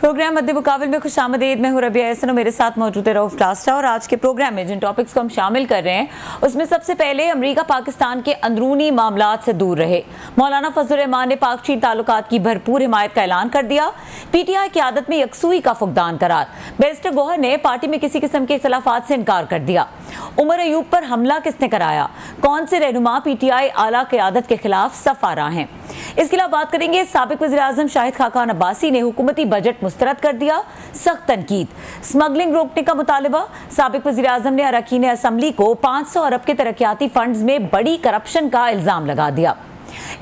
Programme मध्य मुकाबले में खुशामदीद। मैं हूं रबिया एहसन, मेरे साथ मौजूद है रऊफ टास्टा। और आज के प्रोग्राम में जिन टॉपिक्स को हम शामिल कर रहे हैं उसमें सबसे पहले अमेरिका पाकिस्तान के अंदरूनी मामलात से दूर रहे। मौलाना फजलुर रहमान ने पाक चीन ताल्लुकात की भरपूर हिमायत का ऐलान कर दिया। पीटीआई की आदत में यकसुई का फुकदान करार। बैरिस्टर गौहर ने पार्टी में किसी किस्म के इख्तलाफात से इनकार कर दिया। उमर अयूब पर हमला किसने कराया? कौन से रहनुमा पीटीआई आला क़यादत के खिलाफ सफ आ रहा है? इसके अलावा बात करेंगे साबिक वज़ीर आज़म शाहिद खाकान अब्बासी ने हुकूमती बजट मुस्तरद कर दिया, सख्त तनकीद। स्मगलिंग रोकने का मुतालबा। साबिक वज़ीर आज़म ने अरकान असम्बली को 500 अरब के तरक्याती फंड्स में बड़ी करप्शन का इल्जाम लगा दिया।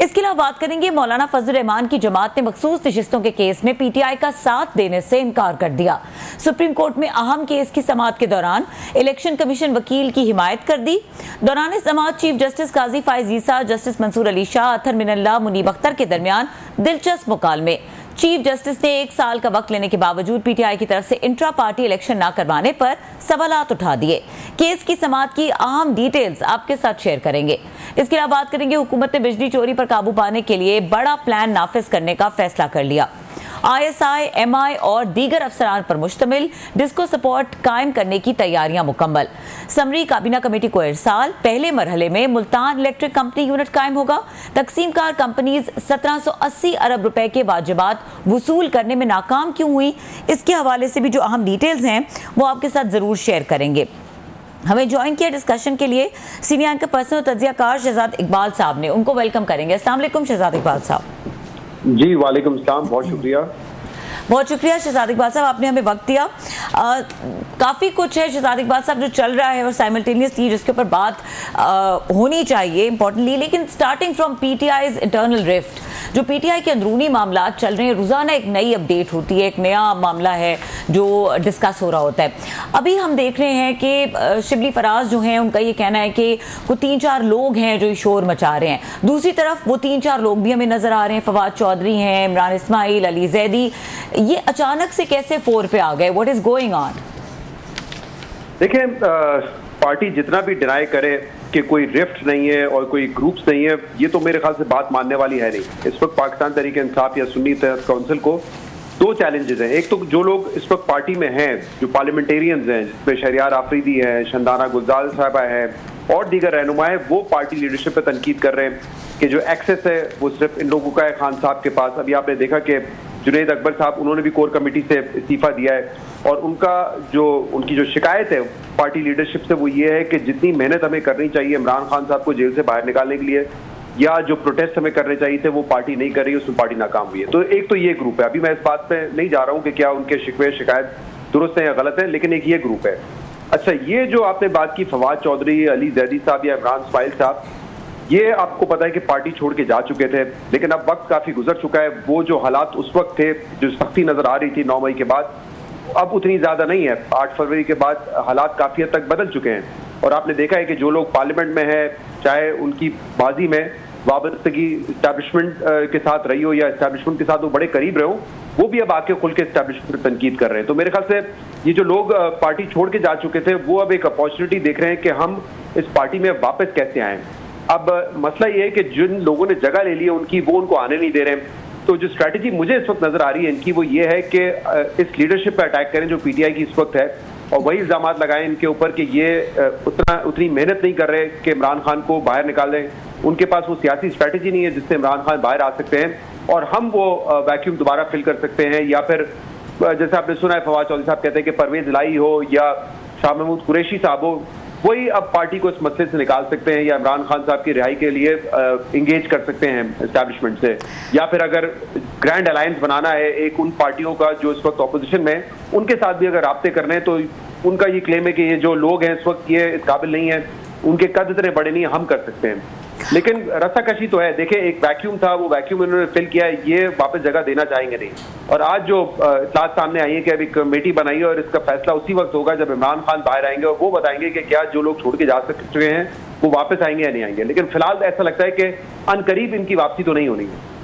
इसके अलावा बात करेंगे मौलाना फजलुर रहमान की जमात ने मखसूस नशिस्तों के केस में पीटीआई का साथ देने से इनकार कर दिया। सुप्रीम कोर्ट में अहम केस की समाअत के दौरान इलेक्शन कमीशन वकील की हिमायत कर दी। दौरान समाअत चीफ जस्टिस काजी फाइज ईसा, जस्टिस मंसूर अली शाह, अतहर मिनल्ला, मुनीब अख्तर के दरमियान दिलचस्प मुकालमे। चीफ जस्टिस ने 1 साल का वक्त लेने के बावजूद पीटीआई की तरफ से इंट्रा पार्टी इलेक्शन न करवाने पर सवालात उठा दिए। केस की समाअत की अहम डिटेल्स आपके साथ शेयर करेंगे। इसके अलावा बात करेंगे हुकूमत ने बिजली चोरी पर काबू पाने के लिए बड़ा प्लान नाफिज करने का फैसला कर लिया। ISI, MI और दीगर अफसरान पर मुश्तमिल डिस्को सपोर्ट कायम करने की तैयारियां मुकम्मल। समरी काबीना कमेटी को इरसाल। पहले मरहले में मुल्तान इलेक्ट्रिक कंपनी यूनिट कायम होगा। तकसीम कार कंपनीज 1780 अरब रुपए के वाजिबात वसूल करने में नाकाम क्यों हुई, इसके हवाले से भी जो अहम डिटेल्स हैं वो आपके साथ जरूर शेयर करेंगे। हमें ज्वाइन किया डिस्कशन के लिए सीनियर एंकर पर्सन तज्जियाकार शहजाद इकबाल साहब ने, उनको वेलकम करेंगे। अस्सलाम वालेकुम शहजाद इकबाल साहब। जी वालेकुम सलाम, बहुत शुक्रिया। बहुत शुक्रिया शहजाद इकबाल साहब, आपने हमें वक्त दिया। काफ़ी कुछ है शहजाद इकबाल साहब जो चल रहा है और साइमल्टेनियसली जिसके ऊपर बात होनी चाहिए इंपॉर्टेंटली, लेकिन starting from PTI's internal rift, जो पीटीआई के अंदरूनी मामला चल रहे हैं, रोज़ाना एक नई अपडेट होती है, एक नया मामला है जो डिस्कस हो रहा होता है। अभी हम देख रहे हैं कि शिबली फराज जो हैं उनका ये कहना है कि वो 3-4 लोग हैं जो शोर मचा रहे हैं। दूसरी तरफ वो 3-4 लोग भी हमें नजर आ रहे हैं, फवाद चौधरी हैं, इमरान इस्माइल, अली जैदी। ये अचानक से कैसे फोर पे आ गए? What is going on? देखिए, पार्टी जितना भी डिनाई करे कि कोई रिफ्ट नहीं है और कोई ग्रुप्स नहीं है, ये तो मेरे ख्याल से बात मानने वाली है नहीं। इस वक्त पाकिस्तान तहरीक इंसाफ या सुन्नी इत्तेहाद काउंसिल को 2 चैलेंजेस हैं। एक तो जो लोग इस वक्त पार्टी में हैं, जो पार्लियामेंटेरियंस हैं, जिसमें शहरियार आफरीदी है, शंदाना गुलजार साहबा है और दीगर रहनुमा है, वो पार्टी लीडरशिप पर तनकीद कर रहे हैं कि जो एक्सेस है वो सिर्फ इन लोगों का है, खान साहब के पास। अभी आपने देखा कि जुनैद अकबर साहब, उन्होंने भी कोर कमेटी से इस्तीफा दिया है और उनकी जो शिकायत है पार्टी लीडरशिप से वो ये है कि जितनी मेहनत हमें करनी चाहिए इमरान खान साहब को जेल से बाहर निकालने के लिए या जो प्रोटेस्ट हमें करने चाहिए थे वो पार्टी नहीं कर रही है, उसमें पार्टी नाकाम हुई है। तो एक तो ये ग्रुप है। अभी मैं इस बात पे नहीं जा रहा हूँ कि क्या उनके शिकवे शिकायत दुरुस्त है या गलत है, लेकिन एक ये ग्रुप है। अच्छा, ये जो आपने बात की फवाद चौधरी, अली जैदी साहब या इमरान इस्माइल साहब, ये आपको पता है कि पार्टी छोड़ के जा चुके थे, लेकिन अब वक्त काफी गुजर चुका है। वो जो हालात उस वक्त थे, जो सख्ती नजर आ रही थी 9 मई के बाद, अब उतनी ज्यादा नहीं है। 8 फरवरी के बाद हालात काफी हद तक बदल चुके हैं और आपने देखा है कि जो लोग पार्लियामेंट में है, चाहे उनकी माजी में वाबस्तगी इस्टेब्लिशमेंट के साथ रही हो या इस्टेब्लिशमेंट के साथ वो बड़े करीब रहे हो, वो भी अब आके खुल के इस्टेब्लिशमेंट पर तनकीद कर रहे हैं। तो मेरे ख्याल से ये जो लोग पार्टी छोड़ के जा चुके थे वो अब एक अपॉर्चुनिटी देख रहे हैं कि हम इस पार्टी में वापस कैसे आए। अब मसला ये है कि जिन लोगों ने जगह ले ली है वो उनको आने नहीं दे रहे हैं। तो जो स्ट्रैटेजी मुझे इस वक्त नजर आ रही है इनकी, वो ये है कि इस लीडरशिप पर अटैक करें जो पीटीआई की इस वक्त है और वही इल्जाम लगाएं इनके ऊपर कि ये उतनी मेहनत नहीं कर रहे कि इमरान खान को बाहर निकाल दें। उनके पास वो सियासी स्ट्रैटेजी नहीं है जिससे इमरान खान बाहर आ सकते हैं और हम वो वैक्यूम दोबारा फिल कर सकते हैं। या फिर जैसे आपने सुना है फवाद चौधरी साहब कहते हैं कि परवेज लाई हो या शाह महमूद कुरैशी साहब हो, वही अब पार्टी को इस मसले से निकाल सकते हैं या इमरान खान साहब की रिहाई के लिए इंगेज कर सकते हैं एस्टैब्लिशमेंट से। या फिर अगर ग्रैंड अलायंस बनाना है एक उन पार्टियों का जो इस वक्त ऑपोजिशन में, उनके साथ भी अगर राब्ते करने हैं, तो उनका ये क्लेम है कि ये जो लोग हैं इस वक्त ये इस काबिल नहीं है, उनके कद इतने बड़े नहीं है, हम कर सकते हैं। लेकिन रस्साकशी तो है। देखिए, एक वैक्यूम था, वो वैक्यूम इन्होंने फिल किया है, ये वापस जगह देना चाहेंगे नहीं। और आज जो इत्तलात सामने आई है कि अभी कमेटी बनाई है और इसका फैसला उसी वक्त होगा जब इमरान खान बाहर आएंगे और वो बताएंगे कि क्या जो लोग छोड़ के जा चुके हैं वो वापस आएंगे या नहीं आएंगे। लेकिन फिलहाल ऐसा लगता है कि अनकरीब इनकी वापसी तो नहीं होनी है।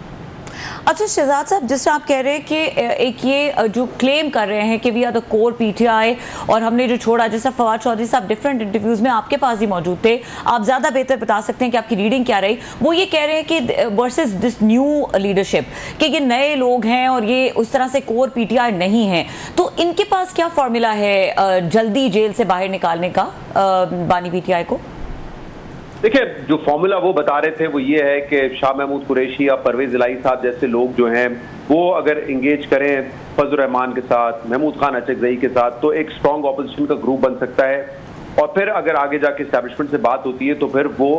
अच्छा शहजाद साहब, जिस तरह आप कह रहे हैं कि एक ये जो क्लेम कर रहे हैं कि we are the core PTI और हमने जो छोड़ा, जैसा फवाद चौधरी साहब डिफरेंट इंटरव्यूज में आपके पास ही मौजूद थे, आप ज्यादा बेहतर बता सकते हैं कि आपकी रीडिंग क्या रही, वो ये कह रहे हैं कि वर्सेस दिस न्यू लीडरशिप कि ये नए लोग हैं और ये उस तरह से कोर पीटीआई नहीं है, तो इनके पास क्या फॉर्मूला है जल्दी जेल से बाहर निकालने का बानी पीटीआई को? देखिए, जो फॉर्मूला वो बता रहे थे वो ये है कि शाह महमूद कुरैशी या परवेज इलाही साहब जैसे लोग जो हैं वो अगर इंगेज करें फजल रहमान के साथ, महमूद खान अचकजई के साथ, तो एक स्ट्रॉन्ग ऑपोजिशन का ग्रुप बन सकता है। और फिर अगर आगे जाके एस्टैब्लिशमेंट से बात होती है तो फिर वो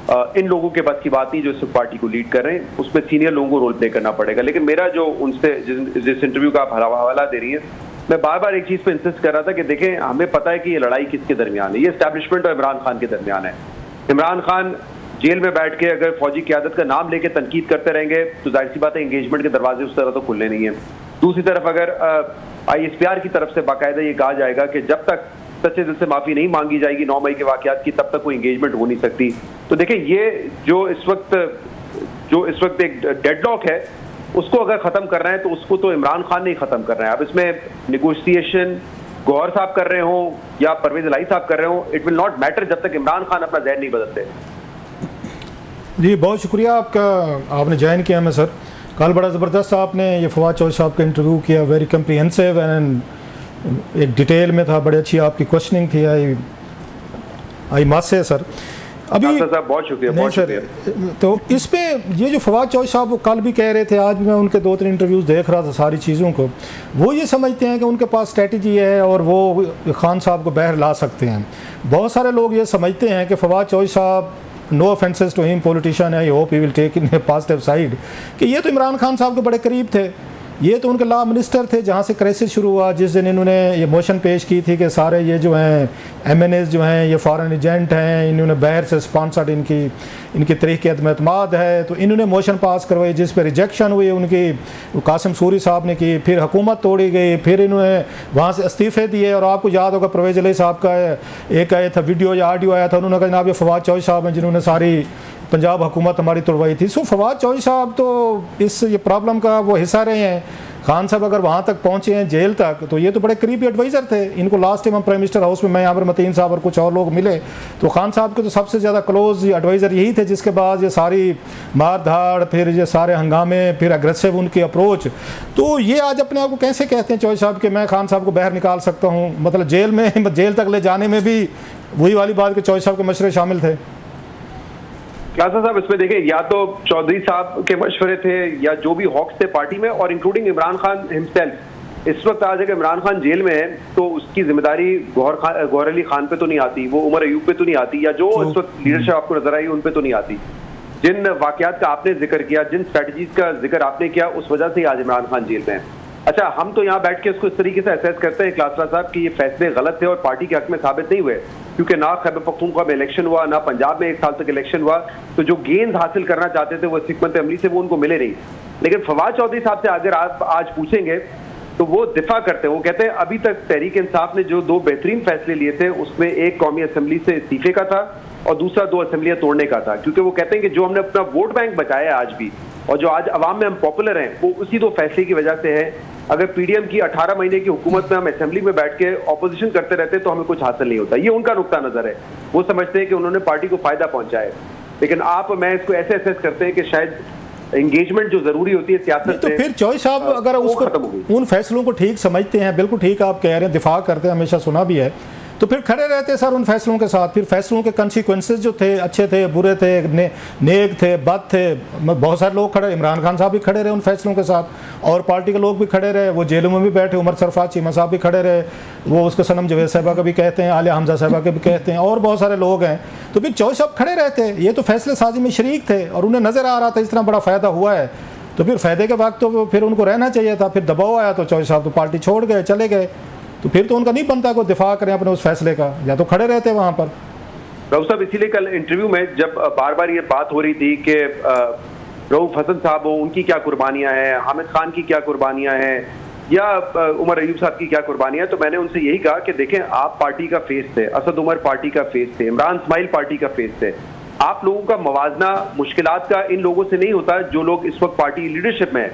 इन लोगों के बस की बात नहीं जो इस पार्टी को लीड कर रहे हैं, उसमें सीनियर लोगों को रोल प्ले करना पड़ेगा। लेकिन मेरा जो उनसे जिस इंटरव्यू का आप हवाला दे रही है, मैं बार बार एक चीज पे इंसिस्ट कर रहा था कि देखें, हमें पता है कि ये लड़ाई किसके दरमियान है, ये एस्टैब्लिशमेंट और इमरान खान के दरमियान है। इमरान खान जेल में बैठ के अगर फौजी क़यादत का नाम लेके तनकीद करते रहेंगे तो जाहिर सी बात है एंगेजमेंट के दरवाजे उस तरह तो खुलने नहीं है। दूसरी तरफ अगर ISPR की तरफ से बाकायदा ये कहा जाएगा कि जब तक सच्चे दिल से माफी नहीं मांगी जाएगी 9 मई के वाकयात की, तब तक कोई एंगेजमेंट हो नहीं सकती। तो देखिए, ये जो इस वक्त एक डेडलॉक है, उसको अगर खत्म कर रहे हैं तो उसको तो इमरान खान नहीं खत्म कर रहे हैं। अब इसमें निगोशिएशन गौहर साहब कर रहे हो या परवेज इलाही साहब कर रहे हो, इट विल नॉट मैटर जब तक इमरान खान अपना जहन नहीं बदलते। जी बहुत शुक्रिया आपका, आपने ज्वाइन किया हमें सर। कल बड़ा ज़बरदस्त आपने ये फवाद चौधरी साहब का इंटरव्यू किया, वेरी कम्प्रीहेंसिव एंड एक डिटेल में था, बड़ी अच्छी आपकी क्वेश्चनिंग थी। आई मस्ट से सर अभी साहब बहुत शुक्रिया, बहुत शुक्रिया। तो इस पे ये जो फवाद चौधरी साहब वो कल भी कह रहे थे, आज भी मैं उनके 2-3 इंटरव्यूज़ देख रहा था सारी चीज़ों को, वो ये समझते हैं कि उनके पास स्ट्रेटजी है और वो खान साहब को बाहर ला सकते हैं। बहुत सारे लोग ये समझते हैं कि फवाद चौधरी साहब, no offences to him, politician है, I hope he will take in a positive side, कि ये तो इमरान खान साहब के बड़े करीब थे, ये तो उनके लॉ मिनिस्टर थे जहाँ से क्राइसिस शुरू हुआ, जिस दिन इन्होंने ये मोशन पेश की थी कि सारे ये जो हैं MNAs जो हैं ये फॉरेन एजेंट हैं, इन्होंने बाहर से स्पॉन्सर्ड इनकी तरीक़े एतमाद है, तो इन्होंने मोशन पास करवाई जिस पर रिजेक्शन हुई उनकी, कासिम सूरी साहब ने की, फिर हुकूमत तोड़ी गई, फिर इन्होंने वहाँ से इस्तीफ़े दिए। और आपको याद होगा परवेज इलाही साहब का एक आया था वीडियो या ऑडियो आया था, उन्होंने कहा जनाब ये फवाद चौधरी साहब हैं जिन्होंने सारी पंजाब हुकूमत हमारी तोड़वाई थी। सो फवाद चौधरी साहब तो इस ये प्रॉब्लम का वो हिस्सा रहे हैं। खान साहब अगर वहाँ तक पहुँचे हैं जेल तक, तो ये तो बड़े करीबी एडवाइज़र थे इनको। लास्ट टाइम हम प्राइम मिनिस्टर हाउस में मैं आमिर मतीन साहब और कुछ और लोग मिले, तो खान साहब के तो सबसे ज़्यादा क्लोज एडवाइज़र यही थे, जिसके बाद ये सारी मार धाड़, फिर ये सारे हंगामे, फिर अग्रेसिव उनकी अप्रोच। तो ये आज अपने आप को कैसे कहते हैं चौधरी साहब कि मैं खान साहब को बाहर निकाल सकता हूँ? मतलब जेल तक ले जाने में भी वही वाली बात कि चौधरी साहब के मशवरे शामिल थे। क्लासा साहब, इसमें देखिए, या तो चौधरी साहब के मशवरे थे या जो भी हॉक्स थे पार्टी में, और इंक्लूडिंग इमरान खान हिमसेल्फ। इस वक्त आज अगर इमरान खान जेल में है तो उसकी जिम्मेदारी गौहर अली खान पे तो नहीं आती, वो उमर अयूब पे तो नहीं आती, या जो इस वक्त लीडरशिप आपको नजर आई उन पे तो नहीं आती। जिन वाकयात का आपने जिक्र किया, जिन स्ट्रेटजीज का जिक्र आपने किया, उस वजह से आज इमरान खान जेल में है। अच्छा, हम तो यहाँ बैठ के उसको इस तरीके से असेस करते हैं क्लासरा साहब कि ये फैसले गलत थे और पार्टी के हक में साबित नहीं हुए, क्योंकि ना खैबर पख्तूनख्वा में इलेक्शन हुआ, ना पंजाब में 1 साल तक इलेक्शन हुआ, तो जो गेंद हासिल करना चाहते थे वो हिकमत अमली से वो उनको मिले नहीं। लेकिन फवाद चौधरी साहब से अगर आप आज पूछेंगे तो वो दिफा करते हैं, वो कहते हैं अभी तक तहरीक इंसाफ ने जो 2 बेहतरीन फैसले लिए थे उसमें एक कौमी असम्बली से इस्तीफे का था और दूसरा 2 असम्बलियां तोड़ने का था, क्योंकि वो कहते हैं कि जो हमने अपना वोट बैंक बचाया आज भी और जो आज अवाम में हम पॉपुलर हैं वो उसी 2 फैसले की वजह से है। अगर PDM की 18 महीने की हुकूमत में हम असेंबली में बैठ के ऑपोजिशन करते रहते तो हमें कुछ हासिल नहीं होता। ये उनका नुक्ता नजर है, वो समझते हैं कि उन्होंने पार्टी को फायदा पहुंचाया है। लेकिन मैं इसको ऐसे असेस करते हैं कि शायद एंगेजमेंट जो जरूरी होती है सियासत तो फिर चौधरी साहब अगर उसको उन फैसलों को ठीक समझते हैं, बिल्कुल ठीक आप कह रहे हैं, दिफा करते हैं, हमेशा सुना भी है, तो फिर खड़े रहते सर उन फैसलों के साथ। फिर फैसलों के कंसिक्वेंसेस जो थे, अच्छे थे, बुरे थे, नेक थे, बद थे, बहुत सारे लोग खड़े, इमरान खान साहब भी खड़े रहे उन फैसलों के साथ और पार्टी के लोग भी खड़े रहे, वो जेलों में भी बैठे, उमर सरफराज चीमा साहब भी खड़े रहे, वो उसके सनम जवेद साहबा का भी कहते हैं, आलिया हमजा साहबा के भी कहते हैं, और बहुत सारे लोग हैं। तो फिर चौधरी साहब खड़े रहते, ये तो फैसले साजी में शरीक थे और उन्हें नज़र आ रहा था इस तरह बड़ा फ़ायदा हुआ है, तो फिर फ़ायदे के वक्त तो फिर उनको रहना चाहिए था। फिर दबाव आया तो चौधरी साहब तो पार्टी छोड़ गए, चले गए, तो फिर तो उनका नहीं बनता को दिफा करें अपने उस फैसले का, या तो खड़े रहते वहाँ पर। राउफ साहब, इसीलिए कल इंटरव्यू में जब बार बार ये बात हो रही थी कि रऊफ हसन साहब हो, उनकी क्या कुर्बानियां हैं, हामिद खान की क्या कुर्बानियां हैं, या उमर अयूब साहब की क्या कुर्बानियां हैं, तो मैंने उनसे यही कहा कि देखें, आप पार्टी का फेस थे, असद उमर पार्टी का फेस थे, इमरान इस्माइल पार्टी का फेस थे, आप लोगों का मवाजना मुश्किलात का इन लोगों से नहीं होता जो लोग इस वक्त पार्टी लीडरशिप में है।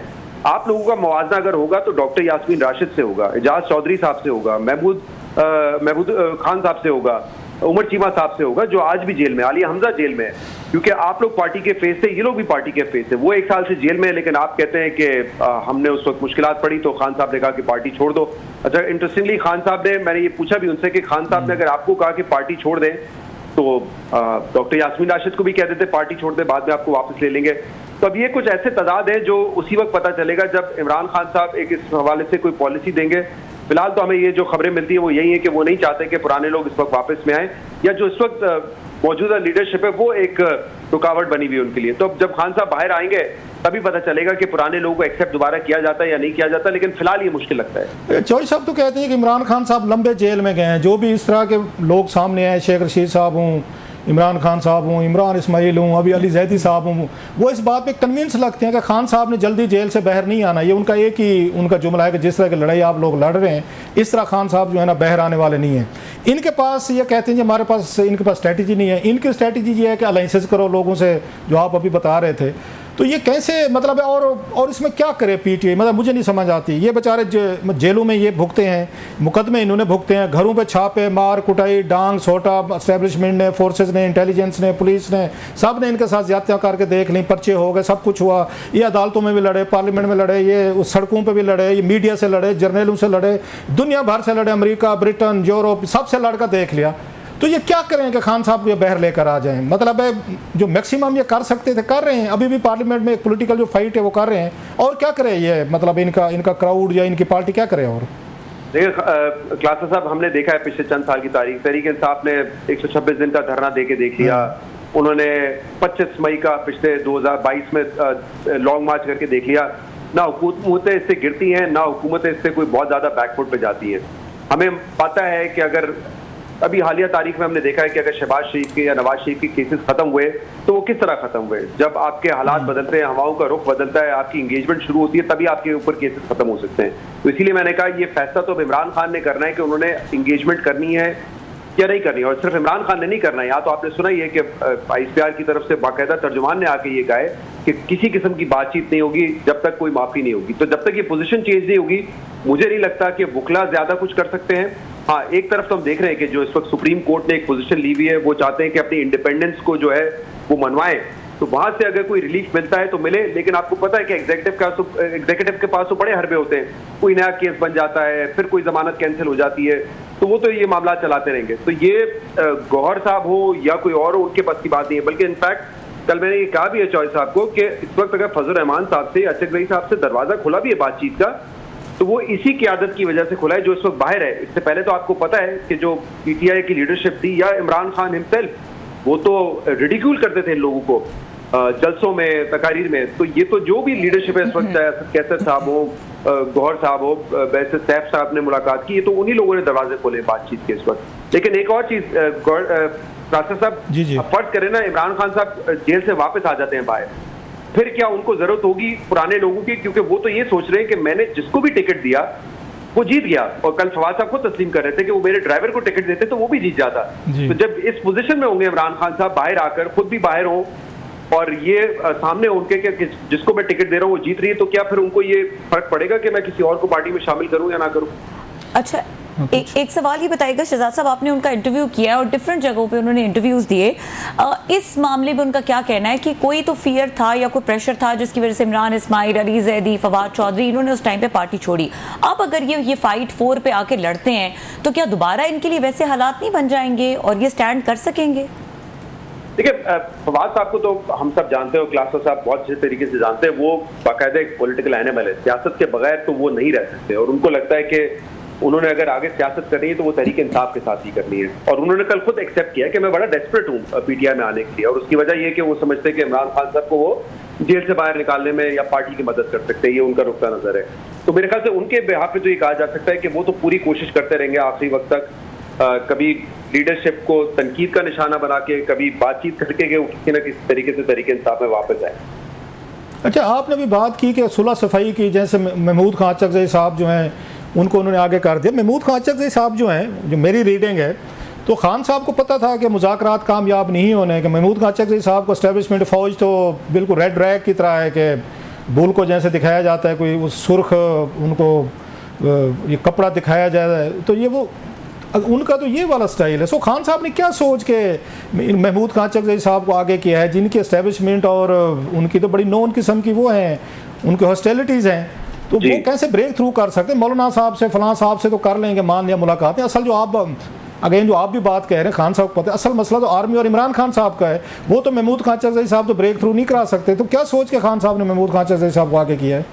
आप लोगों का मवाजना अगर होगा तो डॉक्टर यास्मीन राशिद से होगा, एजाज चौधरी साहब से होगा, महमूद खान साहब से होगा, उमर चीमा साहब से होगा जो आज भी जेल में, आलिया हमजा जेल में है, क्योंकि आप लोग पार्टी के फेस थे, ये लोग भी पार्टी के फेस थे। वो 1 साल से जेल में है, लेकिन आप कहते हैं कि हमने उस वक्त मुश्किलात पड़ी तो खान साहब ने कहा कि पार्टी छोड़ दो। अच्छा, इंटरेस्टिंगली खान साहब ने, मैंने ये पूछा भी उनसे कि खान साहब ने अगर आपको कहा कि पार्टी छोड़ दें तो डॉक्टर यास्मीन राशिद को भी कह देते पार्टी छोड़ दें, बाद में आपको वापस ले लेंगे। तो अब ये कुछ ऐसे तदाद है जो उसी वक्त पता चलेगा जब इमरान खान साहब एक इस हवाले से कोई पॉलिसी देंगे। फिलहाल तो हमें ये जो खबरें मिलती है वो यही है कि वो नहीं चाहते कि पुराने लोग इस वक्त वापस में आए, या जो इस वक्त मौजूदा लीडरशिप है वो एक रुकावट बनी हुई है उनके लिए। तो अब जब खान साहब बाहर आएंगे तभी पता चलेगा कि पुराने लोगों को एक्सेप्ट दोबारा किया जाता है या नहीं किया जाता, लेकिन फिलहाल ये मुश्किल लगता है। चौधरी साहब तो कहते हैं कि इमरान खान साहब लंबे जेल में गए हैं, जो भी इस तरह के लोग सामने आए, शेख रशीद साहब हूँ, इमरान खान साहब हूँ, इमरान इस्माइल हूँ, अभी अली जैदी साहब हूँ, वो इस बात पे कन्विंस लगते हैं कि खान साहब ने जल्दी जेल से बाहर नहीं आना। ये उनका एक ही उनका जुमला है कि जिस तरह की लड़ाई आप लोग लड़ रहे हैं इस तरह खान साहब जो है ना बाहर आने वाले नहीं हैं। इनके पास ये कहते हैं कि हमारे पास इनके पास स्ट्रैटेजी नहीं है। इनकी स्ट्रैटेजी ये है कि अलाइंसेस करो लोगों से, जो आप अभी बता रहे थे। तो ये कैसे मतलब है, और इसमें क्या करे पीटीआई, मतलब मुझे नहीं समझ आती। ये बेचारे जेलों में ये भुगते हैं, मुकदमे इन्होंने भुगते हैं, घरों पे छापे, मार कुटाई, डांग सोटा, एस्टेब्लिशमेंट ने, फोर्सेस ने, इंटेलिजेंस ने, पुलिस ने, सब ने इनके साथ ज्यादतियाँ करके देख ली, पर्चे हो गए, सब कुछ हुआ। ये अदालतों में भी लड़े, पार्लियामेंट में लड़े, ये सड़कों पर भी लड़े, ये मीडिया से लड़े, जर्नलों से लड़े, दुनिया भर से लड़े, अमेरिका, ब्रिटेन, यूरोप, सबसे लड़कर देख लिया। तो ये क्या करें कि खान साहब ये बाहर लेकर आ जाएं? मतलब है जो मैक्सिमम ये कर सकते थे कर रहे हैं, अभी भी पार्लियामेंट में एक पॉलिटिकल जो फाइट है वो कर रहे हैं, और क्या करें ये, मतलब इनका क्राउड या इनकी पार्टी क्या करे? और देखिए क्लासा साहब, हमने देखा है पिछले चंद साल की तारीख, तहरीक इंसाफ ने 126 दिन का धरना देके देख लिया, उन्होंने 25 मई का पिछले 2022 में लॉन्ग मार्च करके देख लिया। ना हुकूमतें इससे गिरती हैं, ना हुकूमतें इससे कोई बहुत ज्यादा बैकफुट पे जाती हैं। हमें पता है कि अगर अभी हालिया तारीख में हमने देखा है कि अगर शहबाज शरीफ के या नवाज शरीफ के केसेस खत्म हुए तो वो किस तरह खत्म हुए। जब आपके हालात बदलते हैं, हवाओं का रुख बदलता है, आपकी इंगेजमेंट शुरू होती है, तभी आपके ऊपर केसेस खत्म हो सकते हैं। तो इसीलिए मैंने कहा ये फैसला तो अब इमरान खान ने करना है कि उन्होंने इंगेजमेंट करनी है या नहीं करनी है। और सिर्फ इमरान खान ने नहीं करना है, या तो आपने सुना ही है कि ICR की तरफ से बाकायदा तर्जुमान ने आके ये कहा है कि किसी किस्म की बातचीत नहीं होगी जब तक कोई माफी नहीं होगी। तो जब तक ये पोजीशन चेंज नहीं होगी, मुझे नहीं लगता कि वुकला ज्यादा कुछ कर सकते हैं। हाँ, एक तरफ तो हम देख रहे हैं कि जो इस वक्त सुप्रीम कोर्ट ने एक पोजीशन ली हुई है, वो चाहते हैं कि अपनी इंडिपेंडेंस को जो है वो मनवाएं, तो वहां से अगर कोई रिलीफ मिलता है तो मिले। लेकिन आपको पता है कि एग्जीक्यूटिव के पास तो बड़े हरबे होते हैं, कोई नया केस बन जाता है, फिर कोई जमानत कैंसिल हो जाती है, तो वो तो ये मामला चलाते रहेंगे। तो ये गौहर साहब हो या कोई और हो, उनके पास की बात नहीं है। बल्कि इनफैक्ट कल मैंने ये कहा भी है चौधरी साहब को कि इस वक्त अगर फजल रहमान साहब से, अशरफ गनी साहब से दरवाजा खुला भी है बातचीत का, तो वो इसी क़यादत की वजह से खुला है जो इस वक्त बाहर है। इससे पहले तो आपको पता है कि जो PTI की लीडरशिप थी या इमरान खान हिमसेल्फ, वो तो रिडिक्यूल करते थे इन लोगों को जलसों में, तकारीर में। तो ये तो जो भी लीडरशिप है इस वक्त, कैसर साहब हो, गौहर साहब हो, वैसे सैफ साहब ने मुलाकात की, ये तो उन्हीं लोगों ने दरवाजे खोले बातचीत के इस वक्त। लेकिन एक और चीज कासर साहब, फर्ज करें ना इमरान खान साहब जेल से वापस आ जाते हैं बाहर, फिर क्या उनको जरूरत होगी पुराने लोगों की? क्योंकि वो तो ये सोच रहे हैं कि मैंने जिसको भी टिकट दिया वो जीत गया। और कल फवाद साहब को तस्लीम कर रहे थे कि वो मेरे ड्राइवर को टिकट देते तो वो भी जीत जाता। तो जब इस पोजीशन में होंगे इमरान खान साहब, बाहर आकर खुद भी बाहर हों और ये सामने उनके कि जिसको मैं टिकट दे रहा हूँ वो जीत रही है, तो क्या फिर उनको ये फर्क पड़ेगा कि मैं किसी और को पार्टी में शामिल करूँ या ना करूँ? अच्छा, एक सवाल ये बताइएगा शहजाद साहब, आपने उनका इंटरव्यू किया और डिफरेंट जगहों पे उन्होंने इंटरव्यूज दिए, इस मामले में उनका क्या कहना है कि कोई तो फियर था या कोई प्रेशर था जिसकी वजह से इमरान इस्माइल, अली जैदी, फवाद चौधरी, इन्होंने उस टाइम पे पार्टी छोड़ी। अब अगर ये फाइट 4 पे आके लड़ते हैं तो क्या दोबारा इनके लिए वैसे हालात नहीं बन जाएंगे और ये स्टैंड कर सकेंगे? देखिए, फवाद साहब को तो हम सब जानते हो, क्लासा साहब बहुत अच्छे तरीके से जानते हैं, वो बाकायदा एक पॉलिटिकल एनिमल है, सियासत के बगैर तो वो नहीं रह सकते। और उनको लगता है कि उन्होंने अगर आगे सियासत करनी है तो वो तहरीक इंसाफ के साथ ही करनी है। और उन्होंने कल खुद एक्सेप्ट किया कि मैं बड़ा डेस्परेट हूँ PTI में आने के लिए, और उसकी वजह ये कि वो समझते हैं कि इमरान खान साहब को वो जेल से बाहर निकालने में या पार्टी की मदद कर सकते हैं, ये उनका रुख्ता नजर है। तो मेरे ख्याल से उनके बिहाफ पे तो ये कहा जा सकता है कि वो तो पूरी कोशिश करते रहेंगे आखिरी वक्त तक, कभी लीडरशिप को तनकीद का निशाना बना के, कभी बातचीत करके किसी न किसी तरीके से तहरीक इंसाफ में वापस आए। अच्छा, आपने भी बात की कि सुलह सफाई की, जैसे महमूद खान अचकज़ई साहब जो हैं उनको उन्होंने आगे कर दिया। महमूद खान अचकज़ई साहब जो हैं, जो मेरी रीडिंग है तो खान साहब को पता था कि मुज़ाकरात कामयाब नहीं होने, कि महमूद खान चकज़ई साहब को एस्टेब्लिशमेंट फ़ौज तो बिल्कुल रेड रैग की तरह है कि बुल को जैसे दिखाया जाता है, कोई उस सुर्ख उनको ये कपड़ा दिखाया जाता है, तो ये वो उनका तो ये वाला स्टाइल है। सो खान साहब ने क्या सोच के महमूद खान चकज़ई साहब को आगे किया है, जिनकी एस्टेब्लिशमेंट और उनकी तो बड़ी नॉन किस्म की वो हैं, उनकी हॉस्टिलिटीज़ हैं, तो वो कैसे ब्रेक थ्रू कर सकते हैं? मौलाना साहब से फलां साहब से तो कर लेंगे, मान लिया मुलाकातें। असल जो आप अगेन जो आप भी बात कह रहे हैं, खान साहब को पता है असल मसला तो आर्मी और इमरान खान साहब का है, वो तो महमूद खान चकज़ई साहब तो ब्रेक थ्रू नहीं करा सकते। तो क्या सोच के खान साहब ने महमूद खान चकज़ई साहब को आगे किया है?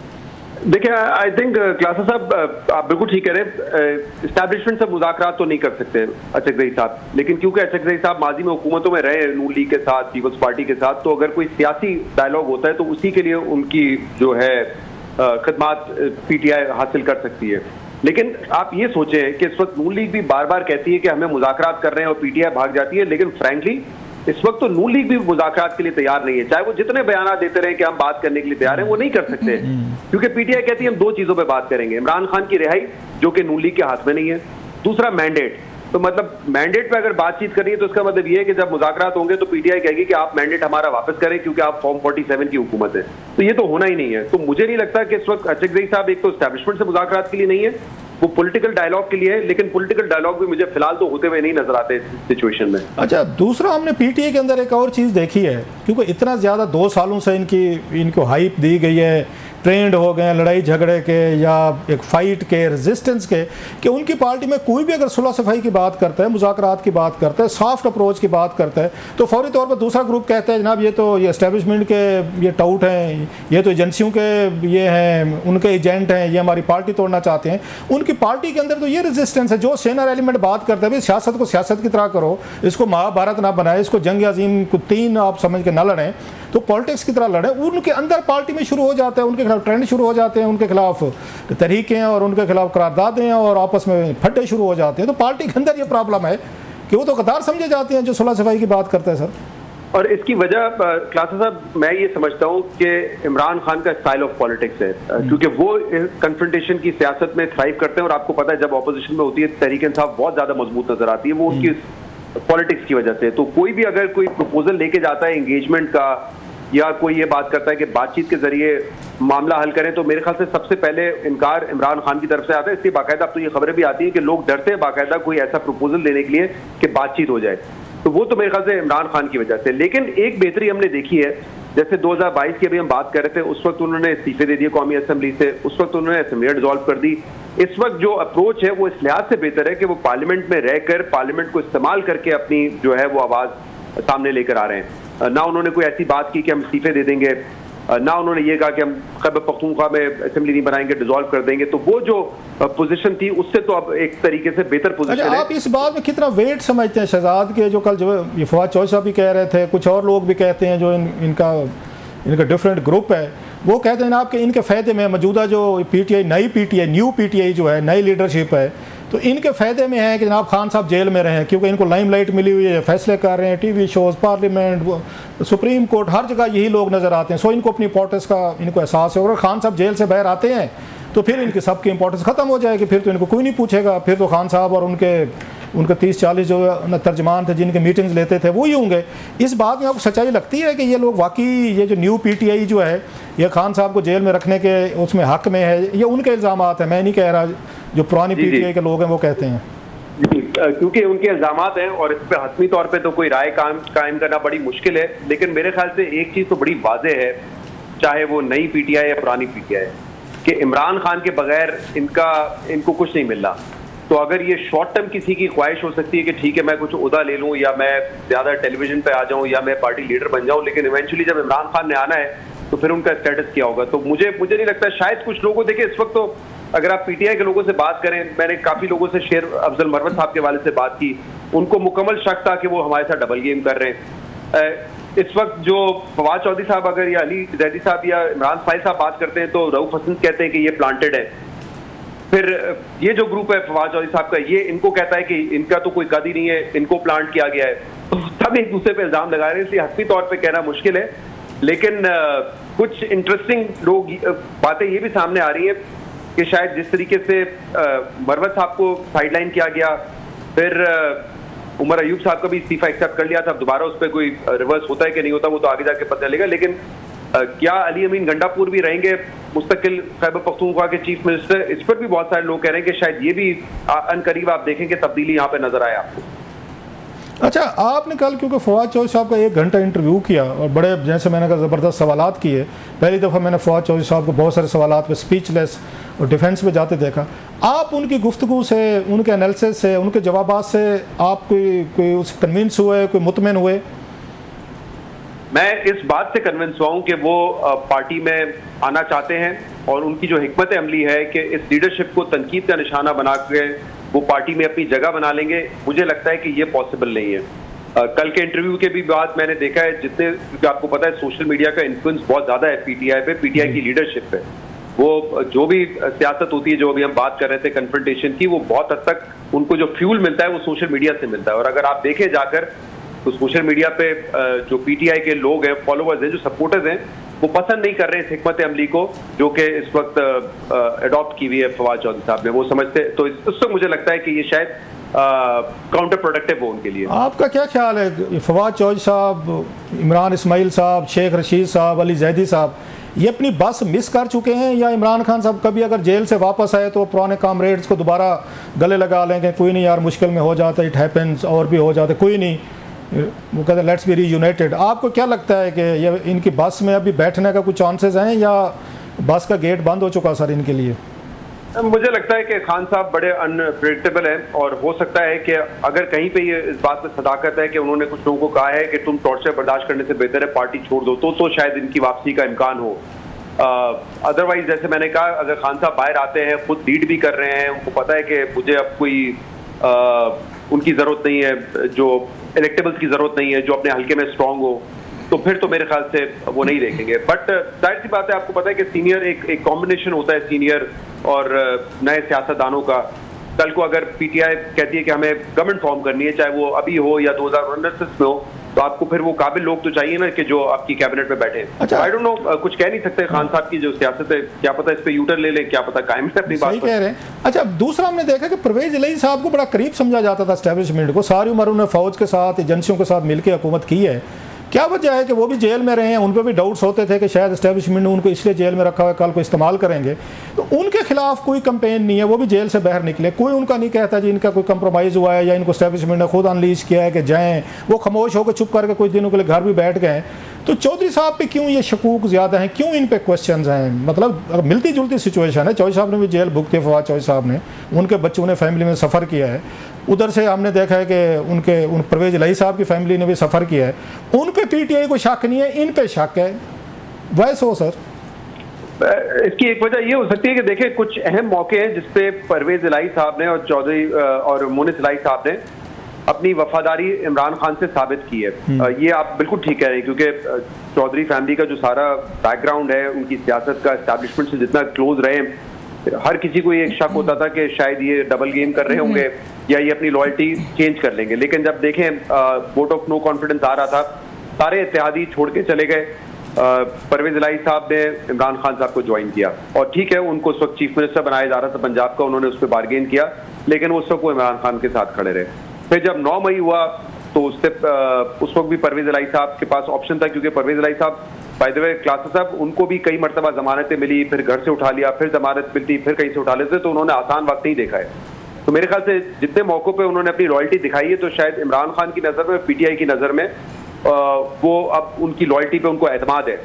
देखिए, आई थिंक क्लासा साहब आप बिल्कुल ठीक कह रहे हैं, इस्टेब्लिशमेंट से मुज़ाकरात तो नहीं कर सकते चकज़ई साहब, लेकिन क्योंकि चकज़ई साहब माजी में हुकूमतों में रहे नून लीग के साथ, पीपल्स पार्टी के साथ, तो अगर कोई सियासी डायलॉग होता है तो उसी के लिए उनकी जो है खिदमात पीटीआई हासिल कर सकती है। लेकिन आप ये सोचें कि इस वक्त नून लीग भी बार बार कहती है कि हमें मुज़ाकरात कर रहे हैं और पीटीआई भाग जाती है, लेकिन फ्रैंकली इस वक्त तो नून लीग भी मुज़ाकरात के लिए तैयार नहीं है, चाहे वो जितने बयान देते रहे कि हम बात करने के लिए तैयार हैं, वो नहीं कर सकते, क्योंकि पीटीआई कहती है हम दो चीजों पे बात करेंगे, इमरान खान की रिहाई जो कि नून लीग के हाथ में नहीं है, दूसरा मैंडेट। तो मतलब मैंडेट पे अगर बातचीत करनी है तो इसका मतलब ये है कि जब मुज़ाकरात होंगे तो पीटीआई कहेगी कि आप मैंडेट हमारा वापस करें क्योंकि आप फॉर्म 47 की हुकूमत है, तो ये तो होना ही नहीं है। तो मुझे नहीं लगता कि इस वक्त चकज़ई साहब एक तो एस्टैब्लिशमेंट से मुज़ाकरात के लिए नहीं है, वो पॉलिटिकल डायलॉग के लिए है, लेकिन पॉलिटिकल डायलॉग भी मुझे फिलहाल तो होते हुए नहीं नजर आते इस सिचुएशन में। अच्छा, दूसरा हमने पीटीआई के अंदर एक और चीज़ देखी है, क्योंकि इतना ज़्यादा 2 सालों से इनको हाइप दी गई है, ट्रेंड हो गए हैं लड़ाई झगड़े के या एक फाइट के, रेजिस्टेंस के, कि उनकी पार्टी में कोई भी अगर सुलह सफाई की बात करता है, मुज़ाकरात की बात करता है, सॉफ्ट अप्रोच की बात करता है, तो फौरी तौर पर दूसरा ग्रुप कहता है जनाब ये एस्टेब्लिशमेंट के ये टाउट हैं, ये तो एजेंसियों के ये हैं, उनके एजेंट हैं, ये हमारी पार्टी तोड़ना चाहते हैं। उनकी पार्टी के अंदर तो ये रेजिस्टेंस है। जो सेनर एलिमेंट बात करता है भाई सियासत को सियासत की तरह करो, इसको महाभारत ना बनाए, इसको जंग अजीम को 3 आप समझ के ना लड़ें, तो पॉलिटिक्स की तरह लड़े, उनके अंदर पार्टी में शुरू हो जाते हैं, उनके खिलाफ ट्रेंड शुरू हो जाते हैं, उनके खिलाफ तहरीकें और उनके खिलाफ करारदादें और आपस में फट्टे शुरू हो जाते हैं। तो पार्टी के अंदर ये प्रॉब्लम है कि वो तो गद्दार समझे जाते हैं जो सुलह सफाई की बात करते हैं सर। और इसकी वजह क्लासा साहब मैं ये समझता हूँ कि इमरान खान का स्टाइल ऑफ पॉलिटिक्स है, क्योंकि वो कन्फ्रंटेशन की सियासत में थ्राइव करते हैं, और आपको पता है जब ऑपोजिशन में होती है तहरीक इंसाफ बहुत ज्यादा मजबूत नजर आती है, वो उनकी पॉलिटिक्स की वजह से। तो कोई भी अगर कोई प्रपोजल लेके जाता है एंगेजमेंट का, या कोई ये बात करता है कि बातचीत के जरिए मामला हल करें, तो मेरे ख्याल से सबसे पहले इनकार इमरान खान की तरफ से आता है। इसलिए बाकायदा अब तो ये खबरें भी आती हैं कि लोग डरते हैं बाकायदा कोई ऐसा प्रपोजल देने के लिए कि बातचीत हो जाए, तो वो तो मेरे ख्याल से इमरान खान की वजह से। लेकिन एक बेहतरी हमने देखी है, जैसे 2022 की अभी हम बात कर रहे थे, उस वक्त उन्होंने इस्तीफे दे दिए कौमी असेंबली से, उस वक्त उन्होंने असेंबली डिसॉल्व कर दी। इस वक्त जो अप्रोच है वो इस लिहाज से बेहतर है कि वो पार्लियामेंट में रहकर पार्लियामेंट को इस्तेमाल करके अपनी जो है वो आवाज सामने लेकर आ रहे हैं। ना उन्होंने कोई ऐसी बात की कि हम इस्तीफे दे देंगे, ना उन्होंने ये कहा कि हम खैबर पख्तूनख्वा में असेंबली नहीं बनाएंगे, डिसॉल्व कर देंगे। तो वो जो पोजीशन थी उससे तो अब एक तरीके से बेहतर पोजीशन है। आप इस बात में कितना वेट समझते हैं शहजाद के, जो कल जो ये फवाद चौधरी साहब भी कह रहे थे, कुछ और लोग भी कहते हैं जो इनका डिफरेंट ग्रुप है, वो कहते हैं आपके इनके फ़ायदे में मौजूदा जो पीटीआई नई पीटीआई न्यू पीटीआई जो है, नई लीडरशिप है, तो इनके फ़ायदे में है कि जनाब खान साहब जेल में रहे, क्योंकि इनको लाइमलाइट मिली हुई है, फैसले कर रहे हैं, TV shows, parliament, supreme court, हर जगह यही लोग नज़र आते हैं। सो इनको अपनी इंपॉर्टेंस का इनको एहसास है, और खान साहब जेल से बाहर आते हैं तो फिर इनकी सबकी इंपॉर्टेंस ख़त्म हो जाएगी, फिर तो इनको कोई नहीं पूछेगा, फिर तो खान साहब और उनके 30-40 जो तर्जमान थे जिनके मीटिंग्स लेते थे वो ही होंगे। इस बात में आपको सच्चाई लगती है कि ये लोग वाकई ये जो न्यू पीटीआई जो है ये खान साहब को जेल में रखने के उसमें हक में है? ये उनके इल्ज़ामात हैं, मैं नहीं कह रहा, जो पुरानी पीटीआई के लोग हैं वो कहते हैं। क्योंकि उनके इल्जामात हैं और इस पर हतमी तौर पे तो कोई राय कायम करना बड़ी मुश्किल है। लेकिन मेरे ख्याल से एक चीज़ तो बड़ी वाज़ेह है, चाहे वो नई पीटीआई या पुरानी पीटीआई, कि इमरान खान के बगैर इनको कुछ नहीं मिल रहा। तो अगर ये शॉर्ट टर्म किसी की ख्वाहिश हो सकती है कि ठीक है मैं कुछ उहदा ले लूँ या मैं ज़्यादा टेलीविजन पे आ जाऊँ या मैं पार्टी लीडर बन जाऊँ, लेकिन इवेंचुअली जब इमरान खान ने आना है तो फिर उनका स्टेटस क्या होगा। तो मुझे नहीं लगता, शायद कुछ लोगों, देखिए इस वक्त तो अगर आप पीटीआई के लोगों से बात करें, मैंने काफ़ी लोगों से शेर अफजल मरवत साहब के वाले से बात की, उनको मुकम्मल शक था कि वो हमारे साथ डबल गेम कर रहे हैं। इस वक्त जो फवाद चौधरी साहब अगर या अली जैदी साहब या इमरान फाइल साहब बात करते हैं तो रऊफ हसन कहते हैं कि ये प्लांटेड है। फिर ये जो ग्रुप है फवाद चौधरी साहब का, ये इनको कहता है कि इनका तो कोई कद ही नहीं है, इनको प्लांट किया गया है। तो सब एक दूसरे पे इल्जाम लगा रहे हैं, इसलिए हस्ती तौर पे कहना मुश्किल है। लेकिन कुछ इंटरेस्टिंग बातें ये भी सामने आ रही हैं कि शायद जिस तरीके से मरवत साहब को साइडलाइन किया गया, फिर उमर अयूब साहब का भी इस्तीफा एक्सेप्ट कर लिया था, अब दोबारा उस पर कोई रिवर्स होता है कि नहीं होता वो तो आगे जाके पता चलेगा। लेकिन क्या अली अमीन गंडापुर भी रहेंगे मुस्तकिल खैबर पख्तूनख्वा के चीफ मिनिस्टर, इस पर भी बहुत सारे लोग कह रहे हैं कि शायद ये भी अनकरीब आप देखेंगे तब्दीली यहाँ पे नजर आए आपको। अच्छा, आपने कल क्योंकि फवाद चौधरी साहब का 1 घंटा इंटरव्यू किया और बड़े जैसे मैंने कहा ज़बरदस्त सवालात किए, पहली दफ़ा मैंने फवाद चौधरी साहब को बहुत सारे सवालात पे स्पीचलेस और डिफेंस में जाते देखा। आप उनकी गुफ्तगू से, उनके एनालिसिस से, उनके जवाबात से आप कोई उससे कन्विंस हुए, कोई मुतमिन हुए? मैं इस बात से कन्विंस हुआ हूं कि वो पार्टी में आना चाहते हैं और उनकी जो हिकमत अमली है कि इस लीडरशिप को तनकीद का निशाना बना के वो पार्टी में अपनी जगह बना लेंगे, मुझे लगता है कि ये पॉसिबल नहीं है। कल के इंटरव्यू के भी बाद मैंने देखा है, जितने, क्योंकि आपको पता है सोशल मीडिया का इन्फ्लुएंस बहुत ज्यादा है पीटीआई पे, पीटीआई की लीडरशिप पे। वो जो भी सियासत होती है, जो अभी हम बात कर रहे थे कन्फ्रंटेशन की, वो बहुत हद तक उनको जो फ्यूल मिलता है वो सोशल मीडिया से मिलता है। और अगर आप देखें जाकर तो सोशल मीडिया पे जो पीटीआई के लोग हैं, फॉलोअर्स हैं, जो सपोर्टर्स हैं, वो पसंद नहीं कर रहे हैं इस हिकमत अमली को जो कि इस वक्त अडॉप्ट की हुई है फवाद चौधरी साहब ने। वो समझते, तो उस वक्त मुझे लगता है कि ये शायद काउंटर प्रोडक्टिव हो उनके लिए। आपका क्या ख्याल है, फवाद चौधरी साहब, इमरान इस्माइल साहब, शेख रशीद साहब, अली जैदी साहब, ये अपनी बस मिस कर चुके हैं, या इमरान खान साहब कभी अगर जेल से वापस आए तो पुराने कामरेड्स को दोबारा गले लगा लेंगे, कोई नहीं यार मुश्किल में हो जाता, इट हैपेंस, और भी हो जाता, कोई नहीं, वो कहते हैं लेट्स बी रीयूनाइटेड। आपको क्या लगता है कि ये इनकी बस में अभी बैठने का कुछ चांसेस हैं या बस का गेट बंद हो चुका सर इनके लिए? मुझे लगता है कि खान साहब बड़े अनप्रेडिक्टेबल हैं और हो सकता है कि अगर कहीं पे ये इस बात में सदाकत है कि उन्होंने कुछ लोगों को कहा है कि तुम टॉर्चर बर्दाश्त करने से बेहतर है पार्टी छोड़ दो, तो शायद इनकी वापसी का इम्कान हो। अदरवाइज जैसे मैंने कहा, अगर खान साहब बाहर आते हैं, खुद लीड भी कर रहे हैं, उनको पता है कि मुझे अब कोई उनकी ज़रूरत नहीं है, जो इलेक्टेबल्स की ज़रूरत नहीं है, जो अपने हल्के में स्ट्रांग हो, तो फिर तो मेरे ख्याल से वो नहीं देखेंगे। बट जाहिर सी बात है, आपको पता है कि सीनियर एक कॉम्बिनेशन होता है सीनियर और नए सियासतदानों का। कल को अगर पीटीआई कहती है कि हमें गवर्नमेंट फॉर्म करनी है, चाहे वो अभी हो या 2029 में हो, तो आपको फिर वो काबिल लोग तो चाहिए ना कि जो आपकी कैबिनेट में बैठे। अच्छा, आई डोंट नो, कुछ कह नहीं सकते खान साहब की जो सियासत है, क्या पता इस पे यूटर ले लें, क्या पता कायम है अपनी बात कह रहे हैं। अच्छा, दूसरा हमने देखा कि परवेज इलाही साहब को बड़ा करीब समझा जाता था एस्टेब्लिशमेंट को, सारी उम्र उन्होंने फौज के साथ, एजेंसियों के साथ मिलकर हुकूमत की है। क्या वजह है कि वो भी जेल में रहे हैं, उन पर भी डाउट्स होते थे कि शायद एस्टेब्लिशमेंट ने उनको इसलिए जेल में रखा हुआ है, कल को इस्तेमाल करेंगे, तो उनके खिलाफ कोई कंपेन नहीं है, वो भी जेल से बाहर निकले, कोई उनका नहीं कहता जी इनका कोई कंप्रोमाइज़ हुआ है या इनको एस्टेब्लिशमेंट ने खुद अनलीज किया है कि जाएँ, वो खामोश होकर चुप करके कुछ दिनों के लिए घर भी बैठ गए। तो चौधरी साहब पे क्यों ये शकूक ज़्यादा हैं, क्यों इन पे क्वेश्चंस हैं? मतलब मिलती जुलती सिचुएशन है, चौधरी साहब ने भी जेल भुगती है, फवाद चौधरी साहब ने, उनके बच्चों ने फैमिली में सफ़र किया है, उधर से हमने देखा है कि उन परवेज इलाही साहब की फैमिली ने भी सफ़र किया है, उन पे पीटीआई को शक नहीं है, इन पे शक है, वैसे हो सर? इसकी एक वजह ये हो सकती है कि देखिए कुछ अहम मौके हैं जिसपे परवेज इलाही साहब ने और चौधरी और मोनिस इलाही साहब ने अपनी वफादारी इमरान खान से साबित की है। ये आप बिल्कुल ठीक कह रहे हैं, क्योंकि चौधरी फैमिली का जो सारा बैकग्राउंड है, उनकी सियासत का एस्टैब्लिशमेंट से जितना क्लोज रहे, हर किसी को ये शक होता था कि शायद ये डबल गेम कर रहे होंगे या ये अपनी लॉयल्टी चेंज कर लेंगे। लेकिन जब देखें वोट ऑफ नो कॉन्फिडेंस आ रहा था, सारे इत्तेहादी छोड़ के चले गए। परवेज इलाही साहब ने इमरान खान साहब को ज्वाइन किया और ठीक है, उनको उस वक्त चीफ मिनिस्टर बनाया जा रहा था पंजाब का, उन्होंने उस पर बार्गेन किया, लेकिन उस वक्त वो इमरान खान के साथ खड़े रहे। फिर जब 9 मई हुआ तो उस वक्त भी परवेज इलाही साहब के पास ऑप्शन था, क्योंकि परवेज इलाही साहब बाय द वे क्लासेस साहब, उनको भी कई मरतबा जमानतें मिली, फिर घर से उठा लिया, फिर जमानत मिलती, फिर कहीं से उठा लेते, तो उन्होंने आसान वक्त नहीं देखा है। तो मेरे ख्याल से जितने मौकों पे उन्होंने अपनी लॉयल्टी दिखाई है, तो शायद इमरान खान की नज़र में, पीटीआई की नज़र में वो अब उनकी लॉयल्टी पे उनको एतमाद है।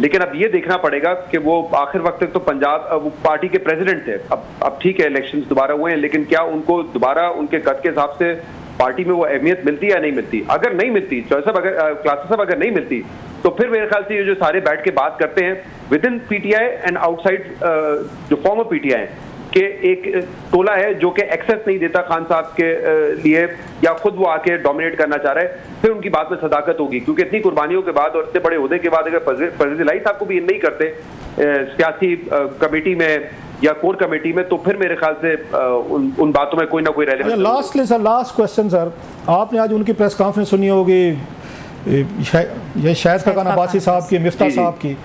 लेकिन अब ये देखना पड़ेगा कि वो आखिर वक्त तक तो पंजाब वो पार्टी के प्रेसिडेंट थे। अब ठीक है, इलेक्शंस दोबारा हुए हैं, लेकिन क्या उनको दोबारा उनके कद के हिसाब से पार्टी में वो अहमियत मिलती है या नहीं मिलती? अगर नहीं मिलती, क्लासेस साहब अगर नहीं मिलती, तो फिर मेरे ख्याल से ये जो सारे बैठ के बात करते हैं with in PTI and outside जो फॉर्मर पीटीआई के एक टोला है जो कि एक्सेस नहीं देता खान साहब के लिए, या खुद वो आके डोमिनेट करना चाह रहा है, फिर उनकी बात में सदाकत होगी। क्योंकि इतनी कुर्बानियों के बाद और इतने बड़े ओहदे के बाद अगर परवेज इलाही साहब को भी नहीं करते सियासी कमेटी में या कोर कमेटी में, तो फिर मेरे ख्याल से उन बातों में कोई ना कोई relevance. Lastly sir, last question sir, आपने आज उनकी प्रेस कॉन्फ्रेंस सुनी होगी, ये शायद खकान अब्बासी साहब की, मिफ्ता साहब की,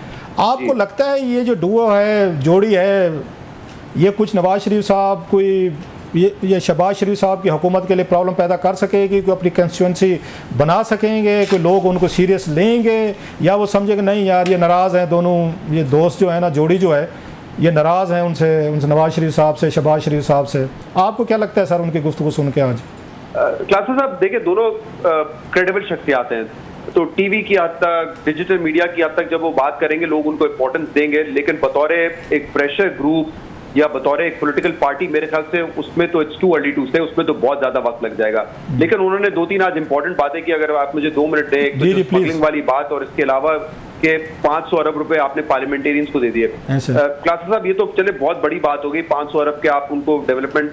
आपको लगता है ये जो डुओ है, जोड़ी है, ये कुछ नवाज शरीफ साहब कोई ये शहबाज शरीफ साहब की हुकूमत के लिए प्रॉब्लम पैदा कर सकेगी कि अपनी कंस्टिट्यूंसी बना सकेंगे, कोई लोग उनको सीरियस लेंगे, या वो समझेंगे नहीं यार ये नाराज़ हैं दोनों, ये दोस्त जो है ना, जोड़ी जो है ये नाराज़ हैं उनसे नवाज शरीफ साहब से, शहबाज शरीफ साहब से। आपको क्या लगता है सर उनकी गुफ्तगू सुन के आज? क्लासेस साहब देखिए, दोनों क्रेडिबल शख्सियात हैं, तो टीवी की हद तक, डिजिटल मीडिया की हद तक जब वो बात करेंगे लोग उनको इंपॉर्टेंस देंगे, लेकिन बतौर एक प्रेशर ग्रुप या बतौर एक पॉलिटिकल पार्टी मेरे ख्याल से उसमें तो इट्स टू अर्ली टू से, उसमें तो बहुत ज्यादा वक्त लग जाएगा। लेकिन उन्होंने 2-3 आज इंपॉर्टेंट बातें की, अगर आप मुझे 2 मिनट दें। एक तो स्मगलिंग वाली बात, और इसके अलावा के 500 अरब रुपए आपने पार्लियामेंटेरियंस को दे दिए। क्लासेस साहब ये तो चले बहुत बड़ी बात हो गई, 500 अरब के आप उनको डेवलपमेंट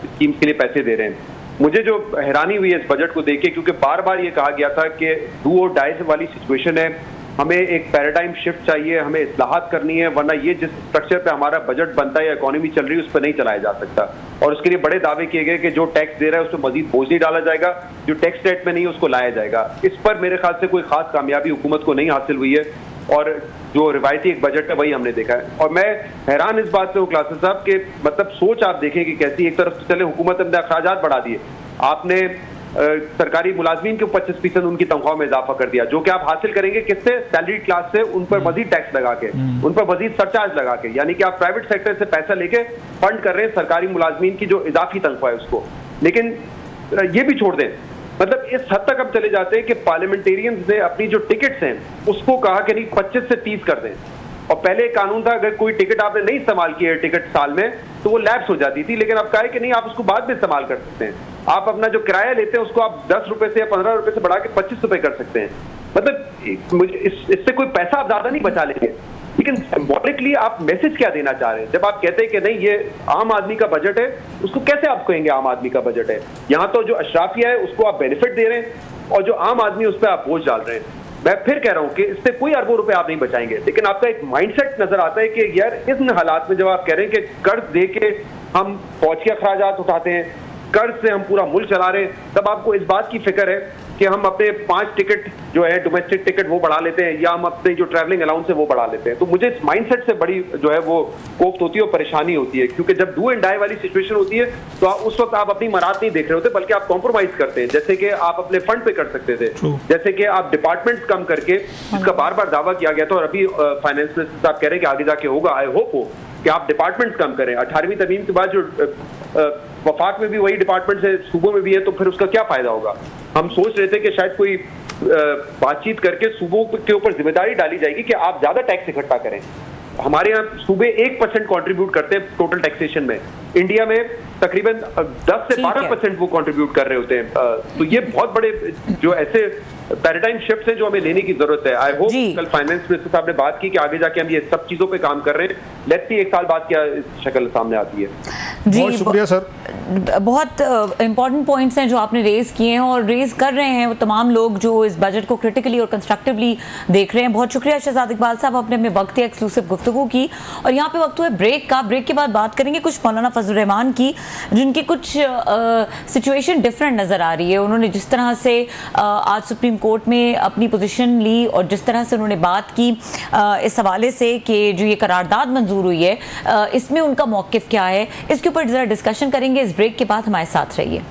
स्कीम्स के लिए पैसे दे रहे हैं। मुझे जो हैरानी हुई है इस बजट को देख के, क्योंकि बार बार ये कहा गया था कि डू और डाई वाली सिचुएशन है, हमें एक पैराडाइम शिफ्ट चाहिए, हमें इस्लाहात करनी है, वरना ये जिस स्ट्रक्चर पे हमारा बजट बनता है या इकोनॉमी चल रही है उस पर नहीं चलाया जा सकता। और उसके लिए बड़े दावे किए गए कि जो टैक्स दे रहा है उस पर मजीद बोझ नहीं डाला जाएगा, जो टैक्स रेट में नहीं है उसको लाया जाएगा। इस पर मेरे ख्याल से कोई खास कामयाबी हुकूमत को नहीं हासिल हुई है, और जो रिवायती एक बजट है वही हमने देखा है। और मैं हैरान इस बात से हूँ क्लासेस साहब के, मतलब सोच आप देखें कि कैसी, एक तरफ तो चले हुकूमत ने अखराजात बढ़ा दिए, आपने सरकारी मुलाजमीन के 25% उनकी तनख्वाह में इजाफा कर दिया, जो कि आप हासिल करेंगे किससे? सैलरीड क्लास से, उन पर मजीद टैक्स लगा के, उन पर मजीद सरचार्ज लगा के, यानी कि आप प्राइवेट सेक्टर से पैसा लेके फंड कर रहे हैं सरकारी मुलाजमीन की जो इजाफी तनख्वाह है उसको। लेकिन ये भी छोड़ दें, मतलब इस हद तक अब चले जाते हैं कि पार्लियामेंटेरियंस ने अपनी जो टिकट्स हैं उसको कहा कि नहीं 25 से 30 कर दें। और पहले एक कानून था, अगर कोई टिकट आपने नहीं इस्तेमाल किया टिकट साल में तो वो लैप्स हो जाती थी, लेकिन अब कहा है कि नहीं आप उसको बाद में इस्तेमाल कर सकते हैं। आप अपना जो किराया लेते हैं उसको आप 10 रुपए से या 15 रुपए से बढ़ा के 25 रुपए कर सकते हैं। मतलब इससे कोई पैसा आप ज्यादा नहीं बचा लेंगे, लेकिन सिंबॉलिकली आप मैसेज क्या देना चाह रहे हैं? जब आप कहते हैं कि नहीं ये आम आदमी का बजट है, उसको कैसे आप कहेंगे आम आदमी का बजट है? यहाँ तो जो अशराफिया है उसको आप बेनिफिट दे रहे हैं, और जो आम आदमी उस पर आप बोझ डाल रहे हैं। मैं फिर कह रहा हूं कि इससे कोई अरबों रुपए आप नहीं बचाएंगे, लेकिन आपका एक माइंडसेट नजर आता है कि यार इन हालात में जब आप कह रहे हैं कि कर्ज दे के हम फौज के अखराजात उठाते हैं, कर्ज से हम पूरा मुल्क चला रहे हैं, तब आपको इस बात की फिक्र है कि हम अपने 5 टिकट जो है डोमेस्टिक टिकट वो बढ़ा लेते हैं, या हम अपने जो ट्रैवलिंग अलाउंस है वो बढ़ा लेते हैं। तो मुझे इस माइंडसेट से बड़ी जो है वो कोफ्त होती है और परेशानी होती है, क्योंकि जब डू एंड डाई वाली सिचुएशन होती है तो उस वक्त आप अपनी मराद नहीं देख रहे होते, बल्कि आप कॉम्प्रोमाइज करते हैं। जैसे कि आप अपने फंड पे कर सकते थे, जैसे कि आप डिपार्टमेंट्स कम करके, जिसका बार बार दावा किया गया था और अभी फाइनेंस मिनिस्टर साहब कह रहे हैं कि आगे जाके होगा, आई होप हो कि आप डिपार्टमेंट्स कम करें। 18वीं तरमीम के बाद जो वफाक में भी वही डिपार्टमेंट है, सूबों में भी है, तो फिर उसका क्या फायदा होगा? हम सोच रहे थे कि शायद कोई बातचीत करके सूबों के ऊपर जिम्मेदारी डाली जाएगी कि आप ज्यादा टैक्स इकट्ठा करें। हमारे यहाँ सूबे 1% कंट्रीब्यूट करते हैं टोटल टैक्सेशन में, इंडिया में तकरीबन 10 से 12% वो कंट्रीब्यूट कर रहे होते हैं। तो ये बहुत बड़े जो ऐसे पैराडाइम शिफ्ट है जो हमें लेने की जरूरत है। आई होप कल फाइनेंस मिनिस्टर साहब ने बात की कि आगे जाके हम ये सब चीजों पे काम कर रहे हैं। लेट्स सी 1 साल बाद क्या शक्ल सामने आती है। जी बहुत शुक्रिया सर। बहुत इंपॉर्टेंट पॉइंट्स हैं जो आपने रेज किए हैं और रेज कर रहे हैं वो तमाम लोग जो इस बजट को क्रिटिकली और कंस्ट्रक्टिवली देख रहे हैं। बहुत शुक्रिया शहजाद इकबाल साहब, आपने अपने वक्त या एक्सक्लूसिव गुफ्तगू की। और यहाँ पे वक्त हुआ ब्रेक का। ब्रेक के बाद बात करेंगे कुछ मौलाना फजल रहमान की, जिनकी कुछ सिचुएशन डिफरेंट नज़र आ रही है। उन्होंने जिस तरह से आज सुप्रीम कोर्ट में अपनी पोजीशन ली और जिस तरह से उन्होंने बात की इस हवाले से कि जो ये करारदाद मंजूर हुई है इसमें उनका मौक़िफ़ क्या है, इसके ऊपर ज़रा डिस्कशन करेंगे। इस ब्रेक के बाद हमारे साथ रहिए।